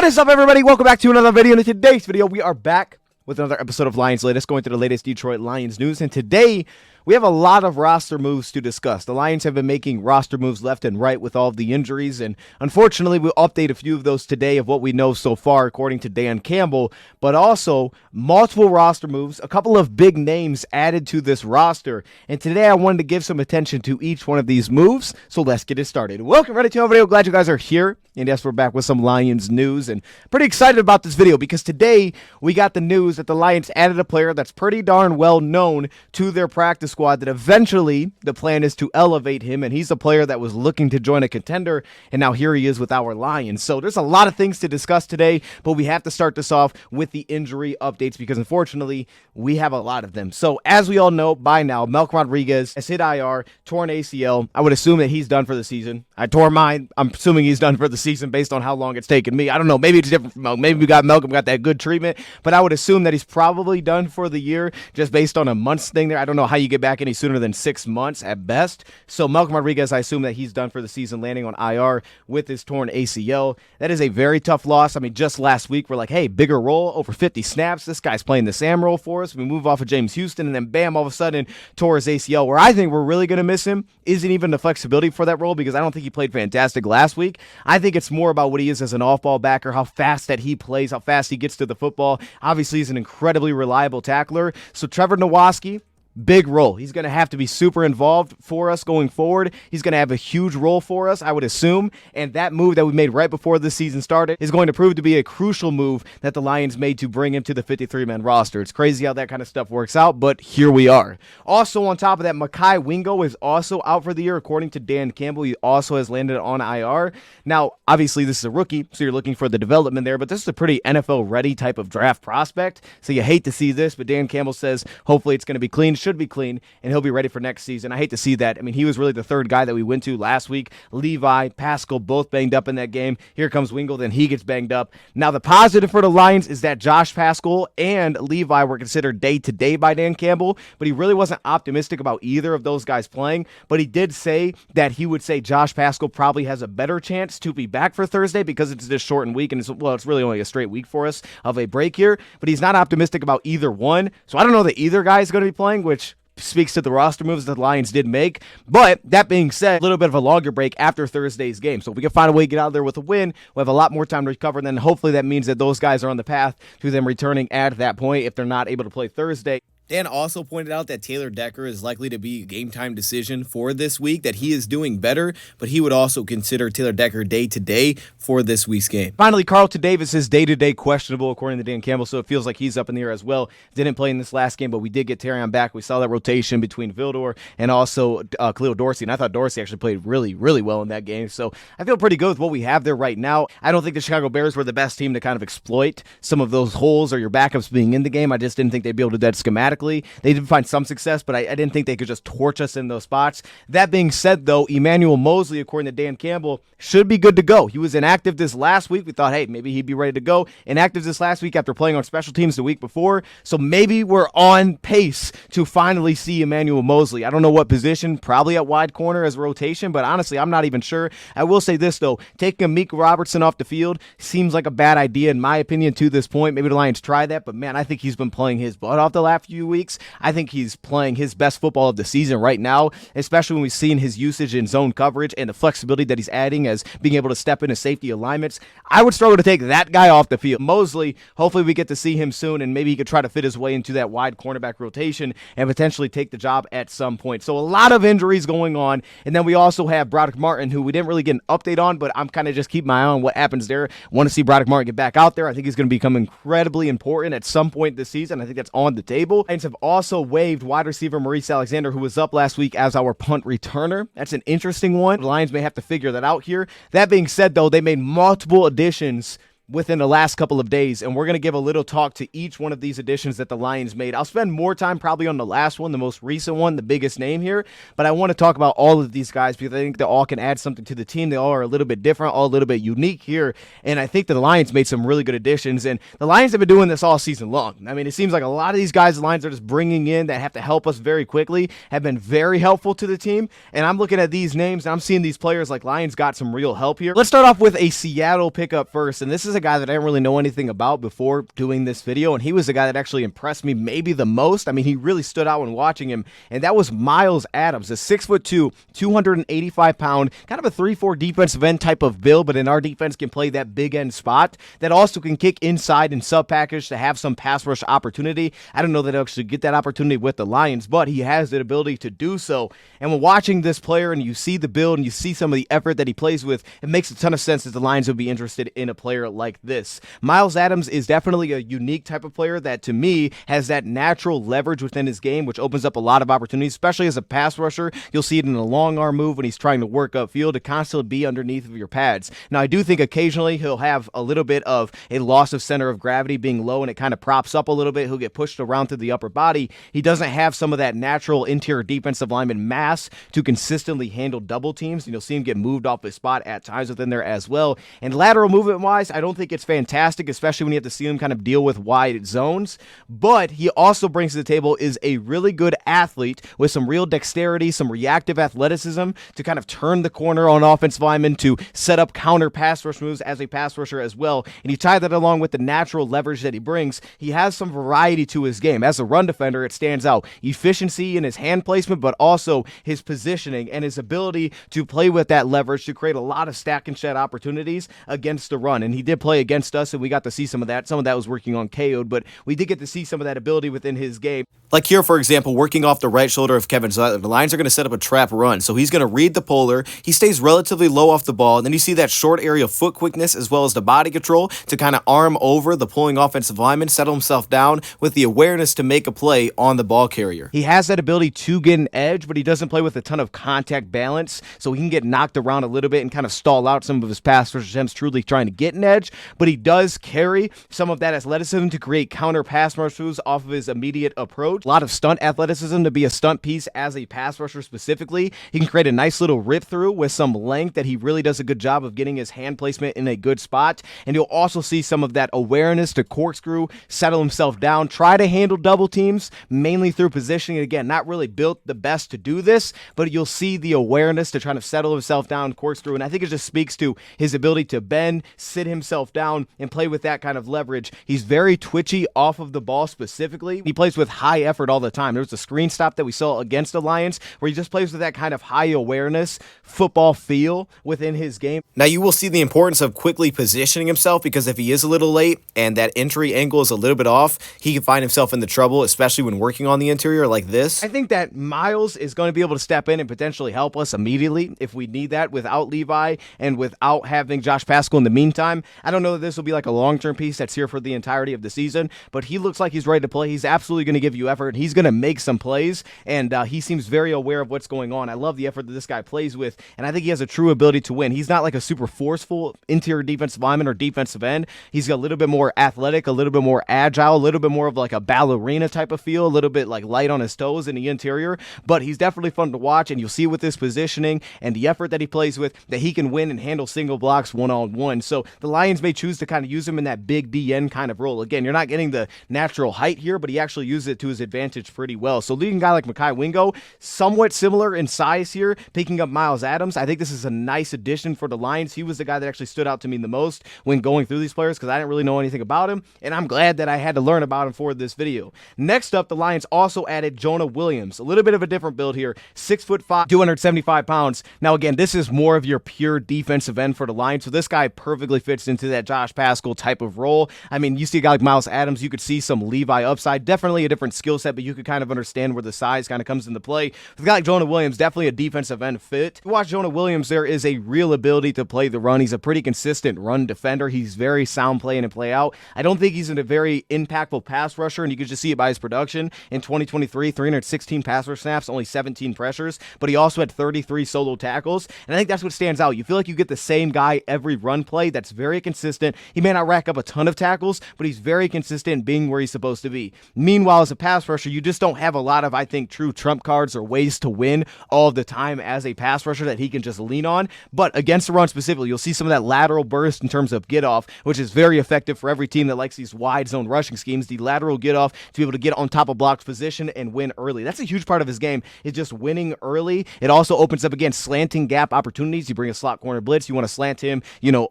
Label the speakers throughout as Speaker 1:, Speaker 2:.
Speaker 1: is up, everybody? Welcome back to another video. In today's video, we are back with another episode of Lions Latest, going through the latest Detroit Lions news. And today, we have a lot of roster moves to discuss. The Lions have been making roster moves left and right with all of the injuries, and unfortunately, we'll update a few of those today of what we know so far, according to Dan Campbell, but also multiple roster moves, a couple of big names added to this roster, and today I wanted to give some attention to each one of these moves, so let's get it started. Welcome ready to our video. Glad you guys are here, and yes, we're back with some Lions news, and pretty excited about this video because today we got the news that the Lions added a player that's pretty darn well known to their practice squad, that eventually the plan is to elevate him, and he's a player that was looking to join a contender, and now here he is with our Lions. So there's a lot of things to discuss today, but we have to start this off with the injury updates because unfortunately we have a lot of them. So as we all know by now, Malcolm Rodriguez has hit IR, torn ACL. I would assume that he's done for the season. I tore mine. I'm assuming he's done for the season based on how long it's taken me. I don't know. Maybe it's different from Malcolm. Maybe Malcolm got that good treatment, but I would assume that he's probably done for the year just based on a month's thing there. I don't know how you get back any sooner than 6 months at best. So Malcolm Rodriguez, I assume that he's done for the season, landing on IR with his torn ACL. That is a very tough loss. I mean, just last week, we're like, hey, bigger role, over 50 snaps. This guy's playing the Sam role for us. We move off of James Houston, and then bam, all of a sudden, tore his ACL. Where I think we're really going to miss him isn't even the flexibility for that role, because I don't think he played fantastic last week. I think it's more about what he is as an off-ball backer, how fast that he plays, how fast he gets to the football. Obviously, he's an incredibly reliable tackler. So Trevor Nowatzki, big role. He's going to have to be super involved for us going forward. He's going to have a huge role for us, I would assume. And that move that we made right before the season started is going to prove to be a crucial move that the Lions made to bring him to the 53-man roster. It's crazy how that kind of stuff works out, but here we are. Also, on top of that, Mekhi Wingo is also out for the year, according to Dan Campbell. He also has landed on IR. Now, obviously, this is a rookie, so you're looking for the development there, but this is a pretty NFL-ready type of draft prospect, so you hate to see this, but Dan Campbell says hopefully it's going to be clean. Should be clean, and he'll be ready for next season. I hate to see that. I mean, he was really the third guy that we went to last week. Levi, Pascal, both banged up in that game. Here comes Wingo, then he gets banged up. Now, the positive for the Lions is that Josh Pascal and Levi were considered day-to-day by Dan Campbell, but he really wasn't optimistic about either of those guys playing, but he did say that he would say Josh Pascal probably has a better chance to be back for Thursday because it's this shortened week, and it's really only a straight week for us of a break here, but he's not optimistic about either one, so I don't know that either guy is going to be playing, which speaks to the roster moves that the Lions did make. But that being said, a little bit of a longer break after Thursday's game. So if we can find a way to get out there with a win, we'll have a lot more time to recover. And then hopefully that means that those guys are on the path to them returning at that point if they're not able to play Thursday. Dan also pointed out that Taylor Decker is likely to be a game-time decision for this week, that he is doing better, but he would also consider Taylor Decker day-to-day for this week's game. Finally, Carlton Davis is day-to-day questionable, according to Dan Campbell, so it feels like he's up in the air as well. Didn't play in this last game, but we did get Terrion back. We saw that rotation between Vildor and also Khalil Dorsey, and I thought Dorsey actually played really, really well in that game, so I feel pretty good with what we have there right now. I don't think the Chicago Bears were the best team to kind of exploit some of those holes or your backups being in the game. I just didn't think they'd be able to do that schematically. They did find some success, but I didn't think they could just torch us in those spots. That being said, though, Emmanuel Mosley, according to Dan Campbell, should be good to go. He was inactive this last week. We thought, hey, maybe he'd be ready to go. Inactive this last week after playing on special teams the week before. So maybe we're on pace to finally see Emmanuel Mosley. I don't know what position, probably at wide corner as a rotation, but honestly, I'm not even sure. I will say this, though. Taking Amik Robertson off the field seems like a bad idea, in my opinion, to this point. Maybe the Lions try that, but man, I think he's been playing his butt off the last few weeks. I think he's playing his best football of the season right now, especially when we've seen his usage in zone coverage and the flexibility that he's adding as being able to step into safety alignments. I would struggle to take that guy off the field. Mosley, hopefully we get to see him soon, and maybe he could try to fit his way into that wide cornerback rotation and potentially take the job at some point. So a lot of injuries going on, and then we also have Broderick Martin, who we didn't really get an update on, but I'm kind of just keeping my eye on what happens there. Want to see Broderick Martin get back out there. I think he's going to become incredibly important at some point this season. I think that's on the table. Lions have also waived wide receiver Maurice Alexander, who was up last week as our punt returner. That's an interesting one. The Lions may have to figure that out here. That being said, though, they made multiple additions within the last couple of days, and we're going to give a little talk to each one of these additions that the Lions made. I'll spend more time probably on the last one, the most recent one, the biggest name here, but I want to talk about all of these guys because I think they all can add something to the team. They all are a little bit different, all a little bit unique here, and I think that the Lions made some really good additions, and the Lions have been doing this all season long. I mean, it seems like a lot of these guys the Lions are just bringing in that have to help us very quickly have been very helpful to the team, and I'm looking at these names, and I'm seeing these players like Lions got some real help here. Let's start off with a Seattle pickup first, and this is a guy that I didn't really know anything about before doing this video, and he was the guy that actually impressed me maybe the most. I mean, he really stood out when watching him, and that was Myles Adams, a 6'2", 285-pound, kind of a 3-4 defensive end type of build, but in our defense can play that big end spot that also can kick inside and sub package to have some pass rush opportunity. I don't know that he'll actually get that opportunity with the Lions, but he has the ability to do so. And when watching this player and you see the build and you see some of the effort that he plays with, it makes a ton of sense that the Lions would be interested in a player like this. Myles Adams is definitely a unique type of player that, to me, has that natural leverage within his game, which opens up a lot of opportunities, especially as a pass rusher. You'll see it in a long arm move when he's trying to work upfield to constantly be underneath of your pads. Now, I do think occasionally he'll have a little bit of a loss of center of gravity being low, and it kind of props up a little bit. He'll get pushed around through the upper body. He doesn't have some of that natural interior defensive lineman mass to consistently handle double teams. You'll see him get moved off his spot at times within there as well. And lateral movement wise, I don't think it's fantastic, especially when you have to see him kind of deal with wide zones. But he also brings to the table is a really good athlete with some real dexterity, some reactive athleticism to kind of turn the corner on offensive linemen, to set up counter pass rush moves as a pass rusher as well. And you tie that along with the natural leverage that he brings. He has some variety to his game. As a run defender, it stands out. Efficiency in his hand placement, but also his positioning and his ability to play with that leverage to create a lot of stack and shed opportunities against the run. And he did play against us, and we got to see some of that. Some of that was working on KO'd, but we did get to see some of that ability within his game. Like here, for example, working off the right shoulder of Kevin Zeitler, the Lions are going to set up a trap run. So he's going to read the polar. He stays relatively low off the ball. And then you see that short area of foot quickness as well as the body control to kind of arm over the pulling offensive lineman, settle himself down with the awareness to make a play on the ball carrier. He has that ability to get an edge, but he doesn't play with a ton of contact balance, so he can get knocked around a little bit and kind of stall out some of his pass rush attempts truly trying to get an edge. But he does carry some of that athleticism to create counter pass rush moves off of his immediate approach. A lot of stunt athleticism to be a stunt piece as a pass rusher specifically. He can create a nice little rip through with some length that he really does a good job of getting his hand placement in a good spot. And you'll also see some of that awareness to corkscrew, settle himself down, try to handle double teams, mainly through positioning. Again, not really built the best to do this, but you'll see the awareness to try to settle himself down, corkscrew. And I think it just speaks to his ability to bend, sit himself down, and play with that kind of leverage. He's very twitchy off of the ball specifically. He plays with high effort all the time. There was a screen stop that we saw against the Lions where he just plays with that kind of high awareness, football feel within his game. Now, you will see the importance of quickly positioning himself, because if he is a little late and that entry angle is a little bit off, he can find himself in the trouble, especially when working on the interior like this. I think that Myles is going to be able to step in and potentially help us immediately if we need that without Levi and without having Josh Paschal in the meantime. I don't know that this will be like a long-term piece that's here for the entirety of the season, but he looks like he's ready to play. He's absolutely going to give you effort. He's going to make some plays, and he seems very aware of what's going on. I love the effort that this guy plays with, and I think he has a true ability to win. He's not like a super forceful interior defensive lineman or defensive end. He's got a little bit more athletic, a little bit more agile, a little bit more of like a ballerina type of feel, a little bit like light on his toes in the interior, but he's definitely fun to watch, and you'll see with this positioning and the effort that he plays with that he can win and handle single blocks one-on-one. So the Lions may choose to kind of use him in that big DN kind of role. Again, you're not getting the natural height here, but he actually uses it to his advantage pretty well. So leading a guy like Mekhi Wingo, somewhat similar in size here, picking up Myles Adams. I think this is a nice addition for the Lions. He was the guy that actually stood out to me the most when going through these players because I didn't really know anything about him, and I'm glad that I had to learn about him for this video. Next up, the Lions also added Jonah Williams. A little bit of a different build here. 6'5", 275 pounds. Now, again, this is more of your pure defensive end for the Lions, so this guy perfectly fits into that Josh Paschal type of role. I mean, you see a guy like Myles Adams, you could see some Levi upside. Definitely a different skill set, but you could kind of understand where the size kind of comes into play. With a guy like Jonah Williams, definitely a defensive end fit. If you watch Jonah Williams, there is a real ability to play the run. He's a pretty consistent run defender. He's very sound play in and play out. I don't think he's a very impactful pass rusher, and you can just see it by his production. In 2023, 316 pass rush snaps, only 17 pressures, but he also had 33 solo tackles, and I think that's what stands out. You feel like you get the same guy every run play that's very consistent. He may not rack up a ton of tackles, but he's very consistent being where he's supposed to be. Meanwhile, as a pass rusher, you just don't have a lot of, I think, true trump cards or ways to win all the time as a pass rusher that he can just lean on. But against the run specifically, you'll see some of that lateral burst in terms of get off, which is very effective for every team that likes these wide zone rushing schemes. The lateral get off to be able to get on top of blocked position and win early. That's a huge part of his game, is just winning early. It also opens up, again, slanting gap opportunities. You bring a slot corner blitz, you want to slant him,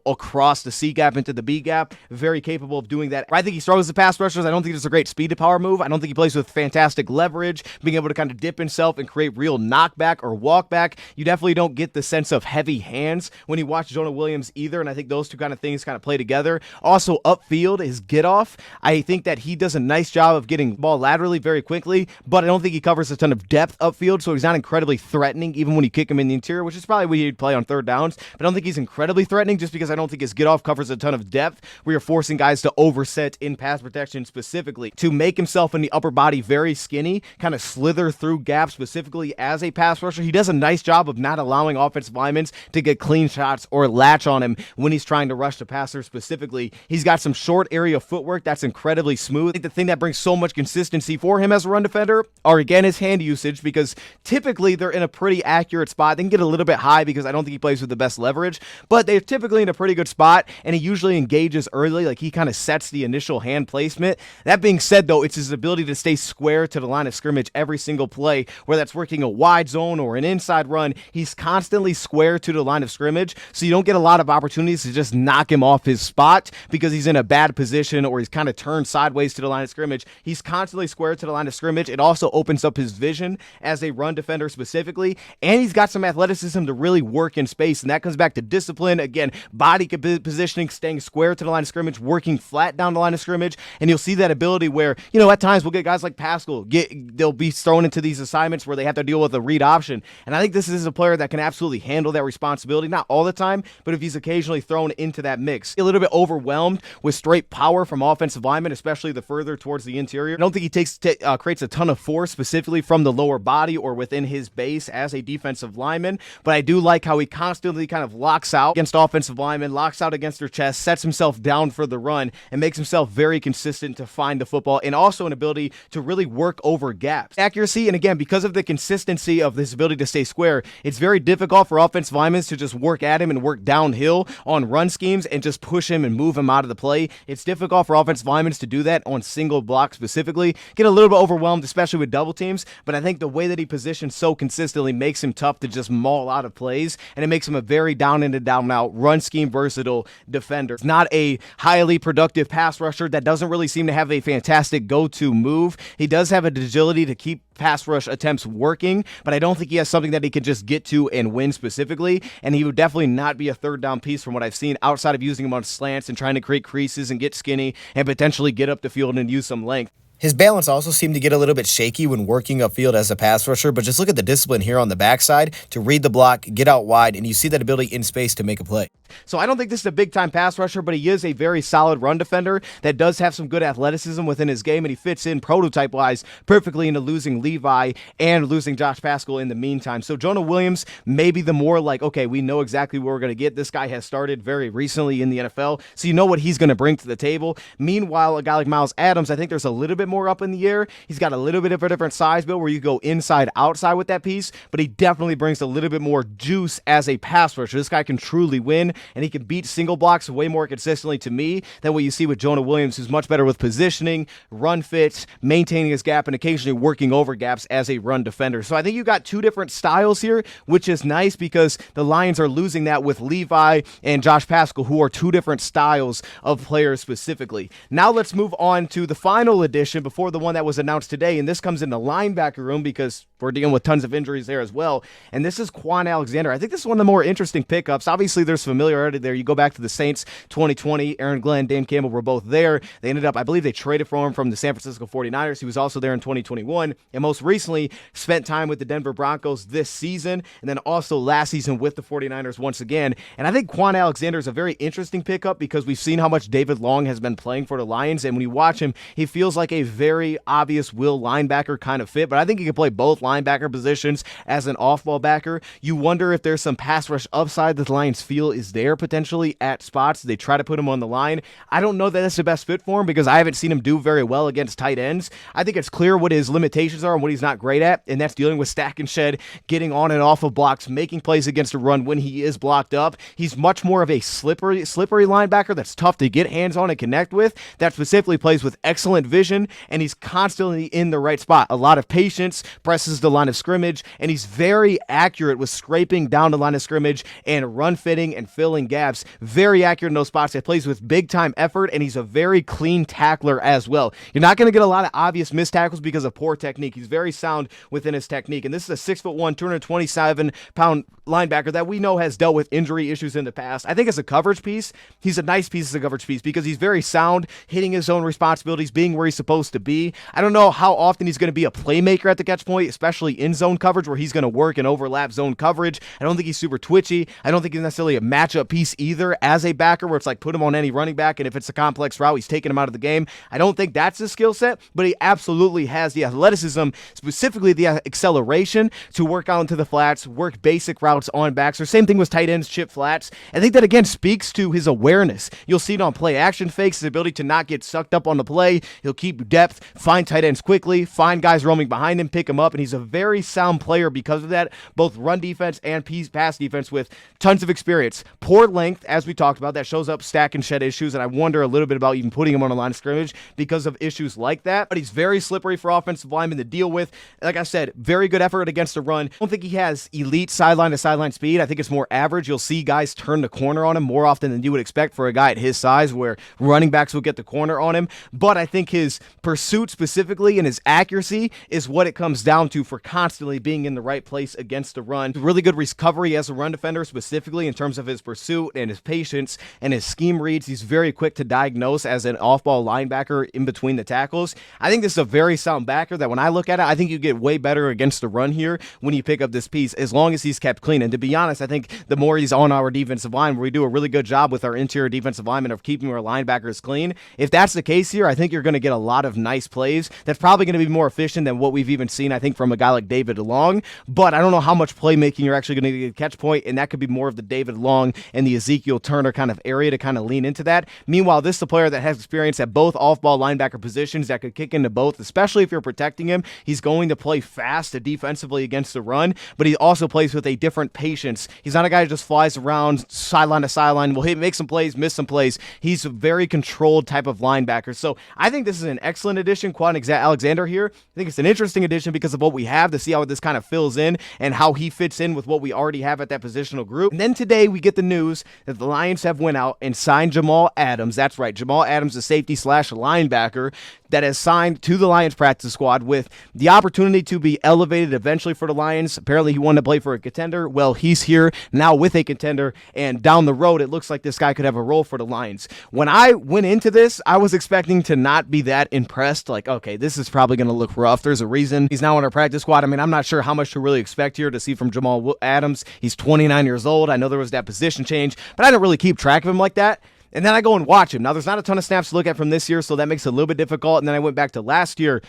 Speaker 1: across the seam gap into the B gap. Very capable of doing that. I think he struggles with pass rushers. I don't think there's a great speed to power move. I don't think he plays with fantastic leverage, being able to kind of dip himself and create real knockback or walkback. You definitely don't get the sense of heavy hands when you watch Jonah Williams either, and I think those two kind of things kind of play together. Also, upfield, his get off, I think that he does a nice job of getting the ball laterally very quickly, but I don't think he covers a ton of depth upfield, so he's not incredibly threatening even when you kick him in the interior, which is probably where he'd play on third downs, but I don't think he's incredibly threatening just because I don't think his get off covers a ton of depth where you're forcing guys to overset in pass protection specifically. To make himself in the upper body very skinny, kind of slither through gaps specifically as a pass rusher, he does a nice job of not allowing offensive linemen to get clean shots or latch on him when he's trying to rush the passer specifically. He's got some short area footwork that's incredibly smooth. I think the thing that brings so much consistency for him as a run defender are, again, his hand usage, because typically they're in a pretty accurate spot. They can get a little bit high because I don't think he plays with the best leverage, but they're typically in a pretty good spot, and he usually engages early. Like, he kind of sets the initial hand placement. That being said, though, it's his ability to stay square to the line of scrimmage every single play, whether that's working a wide zone or an inside run. He's constantly square to the line of scrimmage, so you don't get a lot of opportunities to just knock him off his spot because he's in a bad position or he's kind of turned sideways to the line of scrimmage. He's constantly square to the line of scrimmage. It also opens up his vision as a run defender specifically, and he's got some athleticism to really work in space, and that comes back to discipline. Again, body positioning, staying square to the line of scrimmage, working flat down the line of scrimmage, and you'll see that ability where, at times we'll get guys like Pascal, they'll be thrown into these assignments where they have to deal with a read option, and I think this is a player that can absolutely handle that responsibility, not all the time, but if he's occasionally thrown into that mix. A little bit overwhelmed with straight power from offensive linemen, especially the further towards the interior. I don't think he creates a ton of force specifically from the lower body or within his base as a defensive lineman, but I do like how he constantly kind of locks out against offensive linemen, locks out against their chest, sets himself down for the run, and makes himself very consistent to find the football, and also an ability to really work over gaps. Accuracy, and again, because of the consistency of this ability to stay square, it's very difficult for offensive linemen to just work at him and work downhill on run schemes and just push him and move him out of the play. It's difficult for offensive linemen to do that on single blocks specifically. Get a little bit overwhelmed, especially with double teams, but I think the way that he positions so consistently makes him tough to just maul out of plays, and it makes him a very down in and down out run scheme versatile defender. It's not a highly productive pass rusher that doesn't really seem to have a fantastic go-to move. He does have an agility to keep pass rush attempts working, but I don't think he has something that he can just get to and win specifically, and he would definitely not be a third down piece from what I've seen outside of using him on slants and trying to create creases and get skinny and potentially get up the field and use some length.
Speaker 2: His balance also seemed to get a little bit shaky when working upfield as a pass rusher, but just look at the discipline here on the backside to read the block, get out wide, and you see that ability in space to make a play.
Speaker 1: So I don't think this is a big-time pass rusher, but he is a very solid run defender that does have some good athleticism within his game, and he fits in prototype-wise perfectly into losing Levi and losing Josh Pascal in the meantime. So Jonah Williams may be the more like, okay, we know exactly what we're going to get. This guy has started very recently in the NFL, so you know what he's going to bring to the table. Meanwhile, a guy like Myles Adams, I think there's a little bit more up in the air. He's got a little bit of a different size build where you go inside, outside with that piece, but he definitely brings a little bit more juice as a pass rusher. This guy can truly win, and he can beat single blocks way more consistently to me than what you see with Jonah Williams, who's much better with positioning, run fits, maintaining his gap, and occasionally working over gaps as a run defender. So I think you got two different styles here, which is nice because the Lions are losing that with Levi and Josh Pascal, who are two different styles of players specifically. Now let's move on to the final edition before the one that was announced today, and this comes in the linebacker room because we're dealing with tons of injuries there as well, and this is Kwon Alexander. I think this is one of the more interesting pickups. Obviously, there's familiarity there. You go back to the Saints 2020, Aaron Glenn, Dan Campbell were both there. They ended up, I believe they traded for him from the San Francisco 49ers. He was also there in 2021, and most recently spent time with the Denver Broncos this season, and then also last season with the 49ers once again. And I think Kwon Alexander is a very interesting pickup because we've seen how much David Long has been playing for the Lions, and when you watch him, he feels like a very obvious will linebacker kind of fit, but I think he can play both linebacker positions as an off-ball backer. You wonder if there's some pass rush upside that the Lions feel is there potentially at spots. They try to put him on the line. I don't know that that's the best fit for him because I haven't seen him do very well against tight ends. I think it's clear what his limitations are and what he's not great at, and that's dealing with stack and shed, getting on and off of blocks, making plays against a run when he is blocked up. He's much more of a slippery linebacker that's tough to get hands on and connect with, that specifically plays with excellent vision, and he's constantly in the right spot. A lot of patience, presses the line of scrimmage, and he's very accurate with scraping down the line of scrimmage and run fitting and filling gaps, very accurate in those spots. He plays with big time effort, and he's a very clean tackler as well. You're not going to get a lot of obvious missed tackles because of poor technique. He's very sound within his technique, and this is a 6'1", 227-pound linebacker that we know has dealt with injury issues in the past. I think as a coverage piece, he's a nice piece as a coverage piece because he's very sound, hitting his own responsibilities, being where he's supposed to be. I don't know how often he's going to be a playmaker at the catch point, especially in zone coverage where he's going to work and overlap zone coverage. I don't think he's super twitchy. I don't think he's necessarily a matchup piece either as a backer where it's like put him on any running back, and if it's a complex route, he's taking him out of the game. I don't think that's his skill set, but he absolutely has the athleticism, specifically the acceleration to work out into the flats, work basic routes on backs, or same thing with tight ends, chip flats. I think that again speaks to his awareness. You'll see it on play action fakes, his ability to not get sucked up on the play. He'll keep depth, find tight ends quickly, find guys roaming behind him, pick him up, and he's a very sound player because of that, both run defense and pass defense with tons of experience. Poor length, as we talked about, that shows up stack and shed issues, and I wonder a little bit about even putting him on a line of scrimmage because of issues like that, but he's very slippery for offensive linemen to deal with. Like I said, very good effort against the run. I don't think he has elite sideline to sideline speed. I think it's more average. You'll see guys turn the corner on him more often than you would expect for a guy at his size where running backs will get the corner on him, but I think his pursuit specifically and his accuracy is what it comes down to for constantly being in the right place against the run. Really good recovery as a run defender, specifically in terms of his pursuit and his patience and his scheme reads. He's very quick to diagnose as an off-ball linebacker in between the tackles. I think this is a very sound backer that when I look at it, I think you get way better against the run here when you pick up this piece, as long as he's kept clean. And to be honest, I think the more he's on our defensive line, where we do a really good job with our interior defensive linemen of keeping our linebackers clean, if that's the case here, I think you're going to get a lot of nice plays. That's probably going to be more efficient than what we've even seen, I think, from a guy like David Long, but I don't know how much playmaking you're actually going to get at catch point, and that could be more of the David Long and the Ezekiel Turner kind of area to kind of lean into that. Meanwhile, this is a player that has experience at both off-ball linebacker positions that could kick into both, especially if you're protecting him. He's going to play fast defensively against the run, but he also plays with a different patience. He's not a guy who just flies around sideline to sideline, will make some plays, miss some plays. He's a very controlled type of linebacker. So I think this is an excellent addition, Kwon Alexander here. I think it's an interesting addition because of what we have, to see how this kind of fills in and how he fits in with what we already have at that positional group. And then today we get the news that the Lions have went out and signed Jamal Adams. That's right, Jamal Adams, the safety / linebacker that has signed to the Lions practice squad with the opportunity to be elevated eventually for the Lions. Apparently he wanted to play for a contender. Well, he's here now with a contender, and down the road it looks like this guy could have a role for the Lions. When I went into this, I was expecting to not be that impressed. Like, okay, this is probably going to look rough. There's a reason he's now on our practice squad. I mean, I'm not sure how much to really expect here to see from Jamal Adams. He's 29 years old. I know there was that position change, but I didn't really keep track of him like that. And then I go and watch him. Now, there's not a ton of snaps to look at from this year, so that makes it a little bit difficult. And then I went back to last year,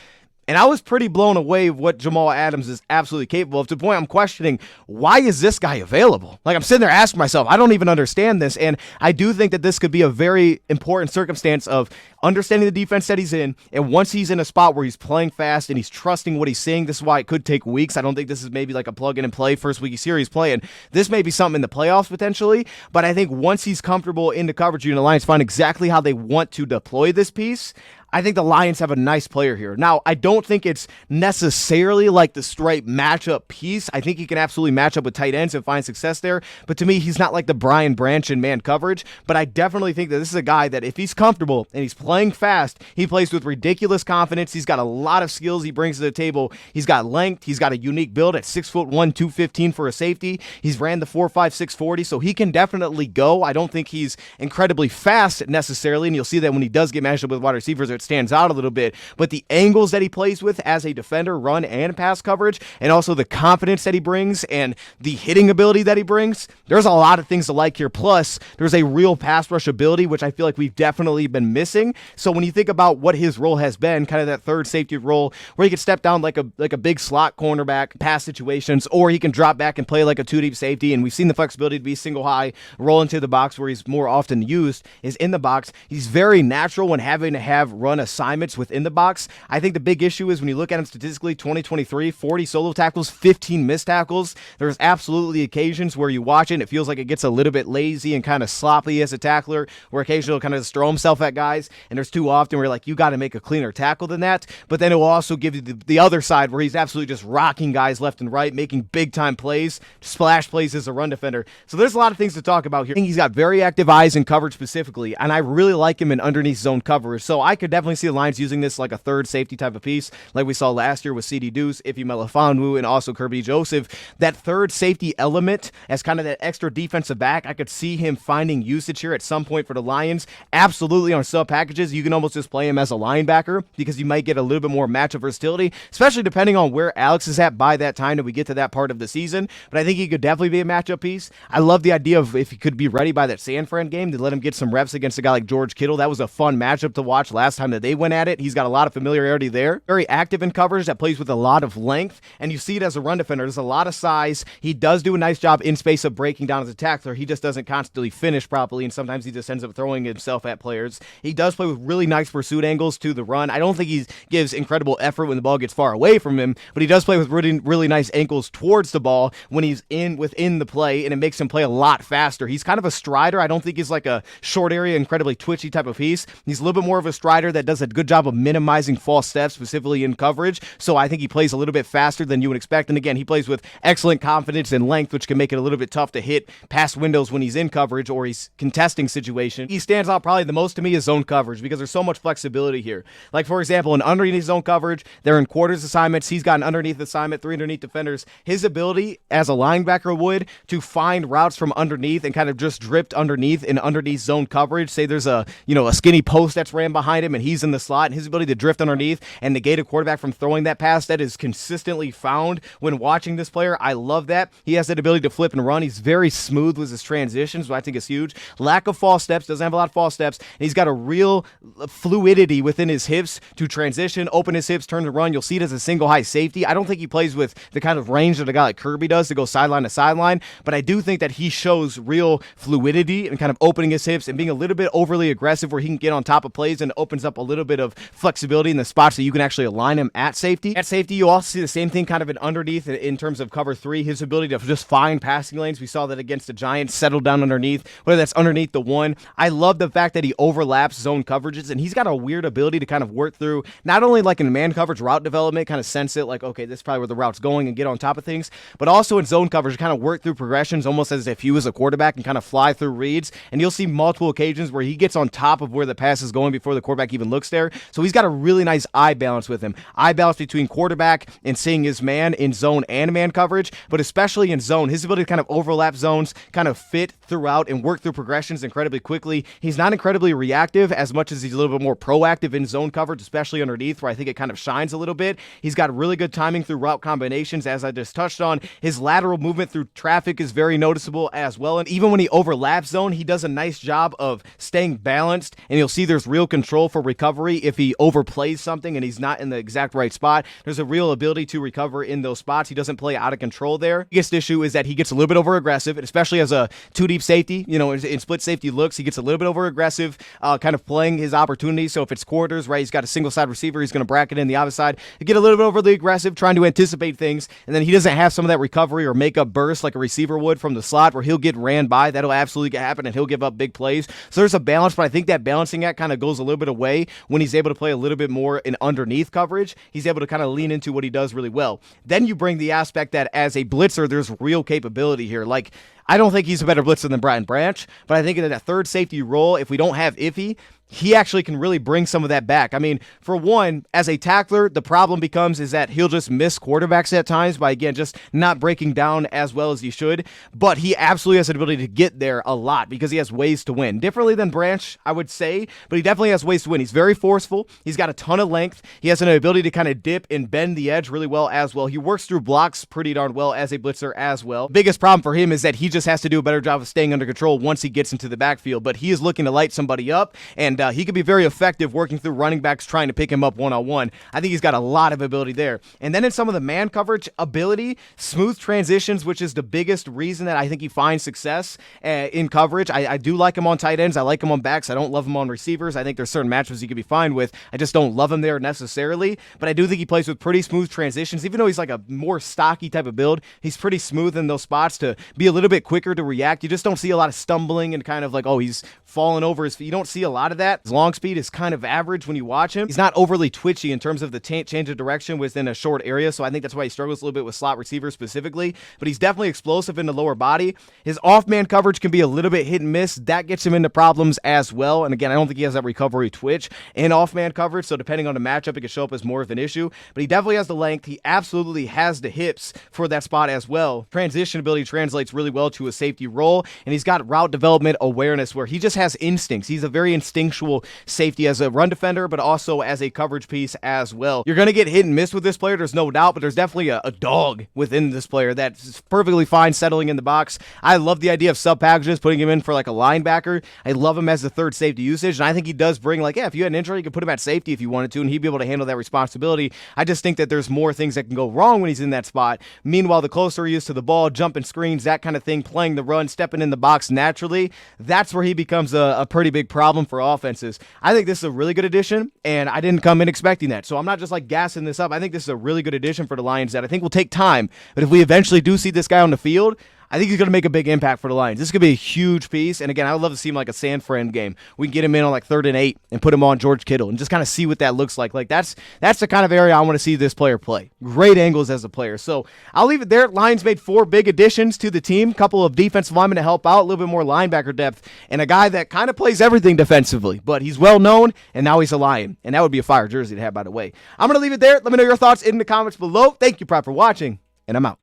Speaker 1: and I was pretty blown away of what Jamal Adams is absolutely capable of, to the point I'm questioning, why is this guy available? Like, I'm sitting there asking myself, I don't even understand this. And I do think that this could be a very important circumstance of understanding the defense that he's in. And once he's in a spot where he's playing fast and he's trusting what he's seeing, this is why it could take weeks. I don't think this is maybe like a plug in and play first week he's here, he's playing. This may be something in the playoffs potentially, but I think once he's comfortable in the coverage unit, the Lions find exactly how they want to deploy this piece. I think the Lions have a nice player here. Now, I don't think it's necessarily like the straight matchup piece. I think he can absolutely match up with tight ends and find success there. But to me, he's not like the Brian Branch in man coverage. But I definitely think that this is a guy that if he's comfortable and he's playing fast, he plays with ridiculous confidence. He's got a lot of skills he brings to the table. He's got length. He's got a unique build at 6'1", 215 for a safety. He's ran the 4.5, 640, so he can definitely go. I don't think he's incredibly fast necessarily, and you'll see that when he does get matched up with wide receivers, it stands out a little bit, but the angles that he plays with as a defender, run and pass coverage, and also the confidence that he brings and the hitting ability that he brings, there's a lot of things to like here. Plus, there's a real pass rush ability, which I feel like we've definitely been missing. So when you think about what his role has been, kind of that third safety role, where he can step down like a big slot cornerback, pass situations, or he can drop back and play like a two-deep safety, and we've seen the flexibility to be single high, roll into the box where he's more often used is in the box. He's very natural when having to have run assignments within the box. I think the big issue is when you look at him statistically, 2023, 40 solo tackles, 15 missed tackles. There's absolutely occasions where you watch it and it feels like it gets a little bit lazy and kind of sloppy as a tackler, where occasionally he'll kind of just throw himself at guys, and there's too often where you're like, you got to make a cleaner tackle than that. But then it will also give you the other side where he's absolutely just rocking guys left and right, making big time plays, splash plays as a run defender. So there's a lot of things to talk about here. I think he's got very active eyes in coverage specifically, and I really like him in underneath zone coverage. So I could definitely see the Lions using this like a third safety type of piece, like we saw last year with CD Deuce, Ife Melifonwu, and also Kirby Joseph. That third safety element as kind of that extra defensive back, I could see him finding usage here at some point for the Lions. Absolutely on sub packages, you can almost just play him as a linebacker because you might get a little bit more matchup versatility, especially depending on where Alex is at by that time that we get to that part of the season. But I think he could definitely be a matchup piece. I love the idea of if he could be ready by that San Fran game to let him get some reps against a guy like George Kittle. That was a fun matchup to watch last time that they went at it. He's got a lot of familiarity there. Very active in coverage that plays with a lot of length, and you see it as a run defender. There's a lot of size. He does do a nice job in space of breaking down as a tackler. He just doesn't constantly finish properly, and sometimes he just ends up throwing himself at players. He does play with really nice pursuit angles to the run. I don't think he gives incredible effort when the ball gets far away from him, but he does play with really nice ankles towards the ball when he's within the play, and it makes him play a lot faster. He's kind of a strider. I don't think he's like a short area, incredibly twitchy type of piece. He's a little bit more of a strider that does a good job of minimizing false steps, specifically in coverage. So I think he plays a little bit faster than you would expect. And again, he plays with excellent confidence and length, which can make it a little bit tough to hit past windows when he's in coverage or he's contesting situation. He stands out probably the most to me is zone coverage because there's so much flexibility here. Like, for example, in underneath zone coverage, they're in quarters assignments. He's got an underneath assignment, 3 underneath defenders. His ability as a linebacker would to find routes from underneath and kind of just drift underneath in underneath zone coverage. Say there's a skinny post that's ran behind him and he's in the slot, and his ability to drift underneath and negate a quarterback from throwing that pass, that is consistently found when watching this player. I love that. He has that ability to flip and run. He's very smooth with his transitions, which I think is huge. Lack of false steps, doesn't have a lot of false steps, and he's got a real fluidity within his hips to transition, open his hips, turn to run. You'll see it as a single high safety. I don't think he plays with the kind of range that a guy like Kirby does to go sideline to sideline, but I do think that he shows real fluidity and kind of opening his hips and being a little bit overly aggressive where he can get on top of plays, and opens up a little bit of flexibility in the spots that you can actually align him at safety. At safety, you also see the same thing kind of in underneath in terms of cover 3, his ability to just find passing lanes. We saw that against the Giants, settle down underneath, whether that's underneath the 1. I love the fact that he overlaps zone coverages, and he's got a weird ability to kind of work through, not only like in man coverage route development, kind of sense it like, okay, this is probably where the route's going and get on top of things, but also in zone coverage, kind of work through progressions almost as if he was a quarterback and kind of fly through reads. And you'll see multiple occasions where he gets on top of where the pass is going before the quarterback even looks there. So he's got a really nice eye balance with him. Eye balance between quarterback and seeing his man in zone and man coverage, but especially in zone, his ability to kind of overlap zones, kind of fit throughout and work through progressions incredibly quickly. He's not incredibly reactive as much as he's a little bit more proactive in zone coverage, especially underneath where I think it kind of shines a little bit. He's got really good timing through route combinations, as I just touched on. His lateral movement through traffic is very noticeable as well. And even when he overlaps zone, he does a nice job of staying balanced, and you'll see there's real control for recovery if he overplays something and he's not in the exact right spot. There's a real ability to recover in those spots. He doesn't play out of control there. The biggest issue is that he gets a little bit over aggressive, especially as a 2-deep safety. In split safety looks, he gets a little bit over aggressive, kind of playing his opportunities. So if it's quarters, right, he's got a single side receiver, he's going to bracket in the other side. You get a little bit overly aggressive, trying to anticipate things, and then he doesn't have some of that recovery or makeup burst like a receiver would from the slot where he'll get ran by. That'll absolutely happen, and he'll give up big plays. So there's a balance, but I think that balancing act kind of goes a little bit away when he's able to play a little bit more in underneath coverage. He's able to kind of lean into what he does really well. Then you bring the aspect that as a blitzer, there's real capability here. Like, I don't think he's a better blitzer than Bratton Branch, but I think in that third safety role, if we don't have Iffy, he actually can really bring some of that back. I mean, for one, as a tackler, the problem becomes is that he'll just miss quarterbacks at times by, again, just not breaking down as well as he should, but he absolutely has an ability to get there a lot because he has ways to win. Differently than Branch, I would say, but he definitely has ways to win. He's very forceful. He's got a ton of length. He has an ability to kind of dip and bend the edge really well as well. He works through blocks pretty darn well as a blitzer as well. Biggest problem for him is that he just has to do a better job of staying under control once he gets into the backfield, but he is looking to light somebody up, and and he could be very effective working through running backs trying to pick him up one-on-one. I think he's got a lot of ability there. And then in some of the man coverage ability, smooth transitions, which is the biggest reason that I think he finds success in coverage. I do like him on tight ends. I like him on backs. I don't love him on receivers. I think there's certain matchups he could be fine with. I just don't love him there necessarily, but I do think he plays with pretty smooth transitions. Even though he's like a more stocky type of build, he's pretty smooth in those spots to be a little bit quicker to react. You just don't see a lot of stumbling and kind of like, oh, he's falling over his feet. You don't see a lot of that. His long speed is kind of average when you watch him. He's not overly twitchy in terms of the change of direction within a short area, so I think that's why he struggles a little bit with slot receivers specifically, but he's definitely explosive in the lower body. His off-man coverage can be a little bit hit and miss. That gets him into problems as well, and again, I don't think he has that recovery twitch in off-man coverage, so depending on the matchup, it could show up as more of an issue, but he definitely has the length. He absolutely has the hips for that spot as well. Transition ability translates really well to a safety role, and he's got route development awareness where he just has instincts. He's a very instinctual safety as a run defender, but also as a coverage piece as well. You're going to get hit and miss with this player, there's no doubt, but there's definitely a dog within this player that's perfectly fine settling in the box. I love the idea of sub packages, putting him in for like a linebacker. I love him as the third safety usage, and I think he does bring, like, yeah, if you had an injury, you could put him at safety if you wanted to, and he'd be able to handle that responsibility. I just think that there's more things that can go wrong when he's in that spot. Meanwhile, the closer he is to the ball, jumping screens, that kind of thing, playing the run, stepping in the box naturally, that's where he becomes a pretty big problem for offenses. I think this is a really good addition, and I didn't come in expecting that. So I'm not just like gassing this up. I think this is a really good addition for the Lions that I think will take time. But if we eventually do see this guy on the field, I think he's going to make a big impact for the Lions. This could be a huge piece. And again, I would love to see him like a San Fran game. We can get him in on like 3rd and 8 and put him on George Kittle and just kind of see what that looks like. Like that's the kind of area I want to see this player play. Great angles as a player. So I'll leave it there. Lions made 4 big additions to the team. Couple of defensive linemen to help out, a little bit more linebacker depth, and a guy that kind of plays everything defensively, but he's well known, and now he's a Lion. And that would be a fire jersey to have, by the way. I'm going to leave it there. Let me know your thoughts in the comments below. Thank you, Prop, for watching, and I'm out.